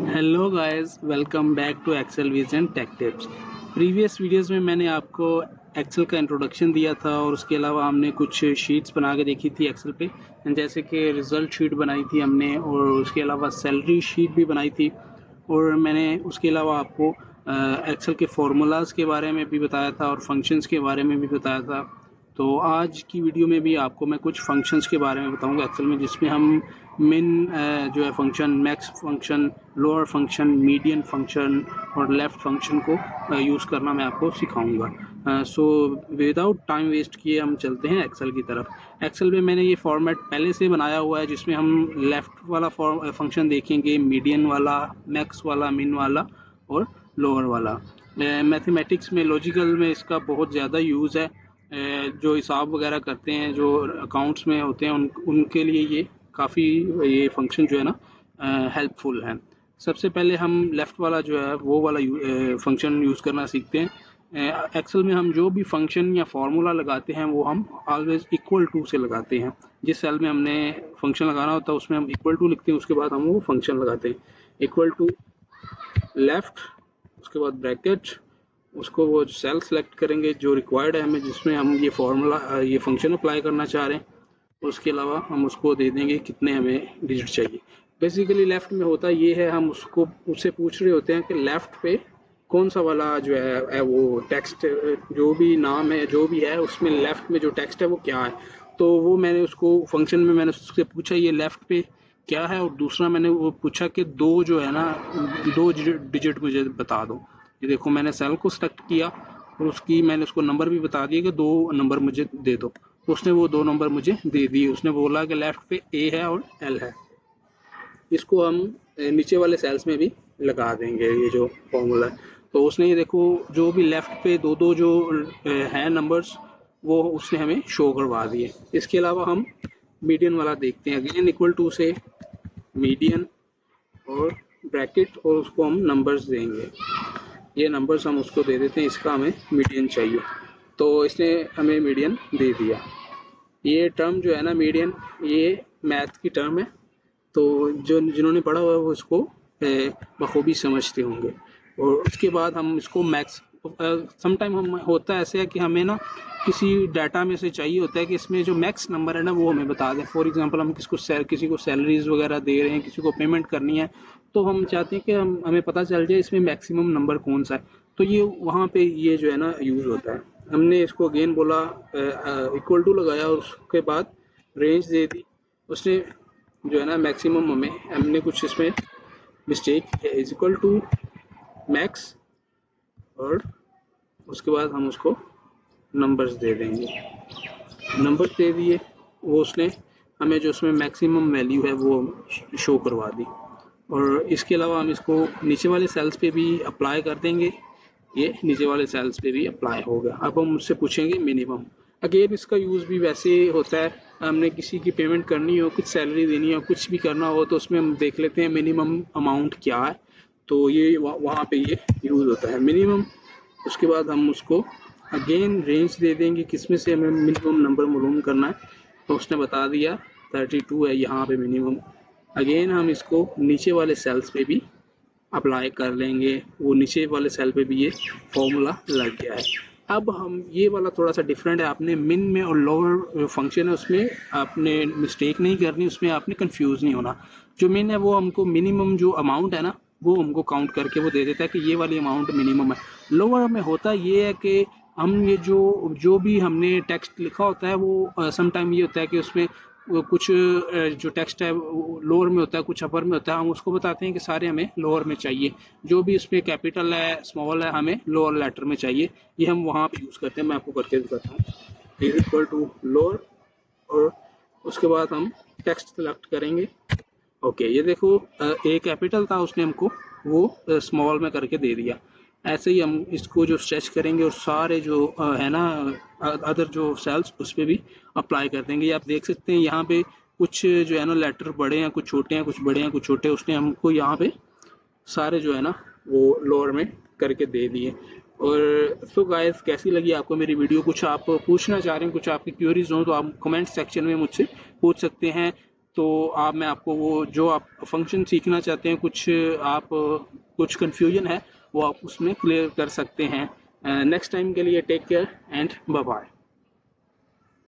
Hello guys, welcome back to Excel vision tech tips. Previous videos में मैंने आपको Excel का इंट्रोडक्शन दिया था और उसके अलावा हमने कुछ शीट्स बना के देखी थी एक्सेल पे, जैसे कि रिज़ल्ट शीट बनाई थी हमने और उसके अलावा सैलरी शीट भी बनाई थी। और मैंने उसके अलावा आपको एक्सेल के फार्मूलाज के बारे में भी बताया था और फंक्शंस के बारे में भी बताया था। तो आज की वीडियो में भी आपको मैं कुछ फंक्शंस के बारे में बताऊंगा एक्सेल में, जिसमें हम मिन जो है function, max function, lower function, median function और लेफ्ट फंक्शन को यूज़ करना मैं आपको सिखाऊंगा। सो विदाउट टाइम वेस्ट किए हम चलते हैं एक्सेल की तरफ। एक्सेल में मैंने ये फॉर्मेट पहले से बनाया हुआ है, जिसमें हम लेफ्ट वाला फंक्शन देखेंगे, मीडियन वाला, मैक्स वाला, मिन वाला और लोअर वाला। मैथमेटिक्स में, लॉजिकल में इसका बहुत ज़्यादा यूज़ है। जो हिसाब वगैरह करते हैं, जो अकाउंट्स में होते हैं, उनके लिए ये काफ़ी, ये फंक्शन जो है ना हेल्पफुल है। सबसे पहले हम लेफ़्ट वाला जो है वो वाला फंक्शन यूज़ करना सीखते हैं। एक्सेल में हम जो भी फंक्शन या फार्मूला लगाते हैं वो हम ऑलवेज इक्वल टू से लगाते हैं। जिस सेल में हमने फंक्शन लगाना होता है उसमें हम इक्वल टू लिखते हैं, उसके बाद हम वो फंक्शन लगाते हैं। इक्वल टू लेफ्ट, उसके बाद ब्रैकेट, उसको वो सेल सेलेक्ट करेंगे जो रिक्वायर्ड है हमें, जिसमें हम ये फार्मूला, ये फंक्शन अप्लाई करना चाह रहे हैं। उसके अलावा हम उसको दे देंगे कितने हमें डिजिट चाहिए। बेसिकली लेफ्ट में होता ये है, हम उसको उससे पूछ रहे होते हैं कि लेफ्ट पे कौन सा वाला जो है वो टेक्स्ट, जो भी नाम है, जो भी है उसमें लेफ्ट में जो टेक्स्ट है वो क्या है। तो वो मैंने उसको फंक्शन में मैंने उससे पूछा ये लेफ्ट पे क्या है, और दूसरा मैंने वो पूछा कि दो जो है ना, दो डिजिट मुझे बता दो। ये देखो, मैंने सेल को सेलेक्ट किया और उसकी मैंने उसको नंबर भी बता दिया कि दो नंबर मुझे दे दो। तो उसने वो दो नंबर मुझे दे दिए। उसने बोला कि लेफ्ट पे ए है और एल है। इसको हम नीचे वाले सेल्स में भी लगा देंगे, ये जो फॉर्मूला है। तो उसने ये देखो, जो भी लेफ्ट पे दो दो जो हैं नंबर्स, वो उसने हमें शो करवा दिए। इसके अलावा हम मीडियन वाला देखते हैं। अगेन इक्वल टू से मीडियन और ब्रैकेट, और उसको हम नंबर्स देंगे। ये नंबर्स हम उसको दे देते हैं, इसका हमें मीडियन चाहिए, तो इसने हमें मीडियन दे दिया। ये टर्म जो है ना मीडियन, ये मैथ की टर्म है, तो जो जिन्होंने पढ़ा हुआ है वो इसको बखूबी समझते होंगे। और उसके बाद हम इसको मैक्स, समटाइम हम होता है ऐसे है कि हमें ना किसी डाटा में से चाहिए होता है कि इसमें जो मैक्स नंबर है ना वो हमें बता दें। फॉर एग्जांपल हम किसी को सैलरीज वगैरह दे रहे हैं, किसी को पेमेंट करनी है, तो हम चाहते हैं कि हमें पता चल जाए इसमें मैक्सिमम नंबर कौन सा है। तो ये वहाँ पे ये जो है ना यूज़ होता है। हमने इसको अगेन बोला, इक्वल टू लगाया और उसके बाद रेंज दे दी। उसने जो है ना मैक्सिमम, हमें हमने कुछ इसमें mistake, is equal to max, और उसके बाद हम उसको नंबर्स दे देंगे। नंबर्स दे दिए, वो उसने हमें जो उसमें मैक्सिमम वैल्यू है वो शो करवा दी। और इसके अलावा हम इसको नीचे वाले सेल्स पे भी अप्लाई कर देंगे। ये नीचे वाले सेल्स पे भी अप्लाई होगा। अब हम उससे पूछेंगे मिनिमम। अगेन इसका यूज़ भी वैसे होता है, हमने किसी की पेमेंट करनी हो, कुछ सैलरी देनी हो, कुछ भी करना हो, तो उसमें हम देख लेते हैं मिनिमम अमाउंट क्या है। तो ये वहाँ पे ये यूज़ होता है मिनिमम। उसके बाद हम उसको अगेन रेंज दे देंगे किसमें से हमें मिनिमम नंबर मालूम करना है। तो उसने बता दिया 32 है यहाँ पे मिनिमम। अगेन हम इसको नीचे वाले सेल्स पे भी अप्लाई कर लेंगे। वो नीचे वाले सेल पे भी ये फॉर्मूला लग गया है। अब हम ये वाला थोड़ा सा डिफरेंट है। आपने मिन में और लोअर फंक्शन है उसमें आपने मिस्टेक नहीं करनी, उसमें आपने कंफ्यूज नहीं होना। जो मिन है वो हमको मिनिमम जो अमाउंट है ना वो हमको काउंट करके वो दे देता है कि ये वाली अमाउंट मिनिमम है। लोअर में होता ये है कि हम ये जो जो भी हमने टेक्स्ट लिखा होता है वो समटाइम ये होता है कि उसमें वो कुछ जो टेक्स्ट है लोअर में होता है, कुछ अपर में होता है। हम उसको बताते हैं कि सारे हमें लोअर में चाहिए। जो भी इसमें कैपिटल है, स्मॉल है, हमें लोअर लेटर में चाहिए। ये हम वहाँ पे यूज़ करते हैं। मैं आपको करके दिखाता हूँ। इज इक्वल टू लोअर, और उसके बाद हम टेक्स्ट सेलेक्ट करेंगे। ओके, ये देखो, ए कैपिटल था, उसने हमको वो स्मॉल में करके दे दिया। ऐसे ही हम इसको जो स्ट्रेच करेंगे और सारे जो है ना अदर जो सेल्स उस पर भी अप्लाई कर देंगे। आप देख सकते हैं यहाँ पे कुछ जो है ना लेटर बड़े हैं, कुछ छोटे हैं, कुछ बड़े हैं, कुछ छोटे। उसने हमको यहाँ पे सारे जो है ना वो लोअर में करके दे दिए। और तो गाइस, कैसी लगी आपको मेरी वीडियो? कुछ आप पूछना चाह रहे हैं, कुछ आपकी क्वेरीज हो तो आप कमेंट सेक्शन में मुझसे पूछ सकते हैं। तो मैं आपको वो जो आप फंक्शन सीखना चाहते हैं, कुछ कन्फ्यूजन है वो आप उसमें क्लियर कर सकते हैं। नेक्स्ट टाइम के लिए take care and bye bye.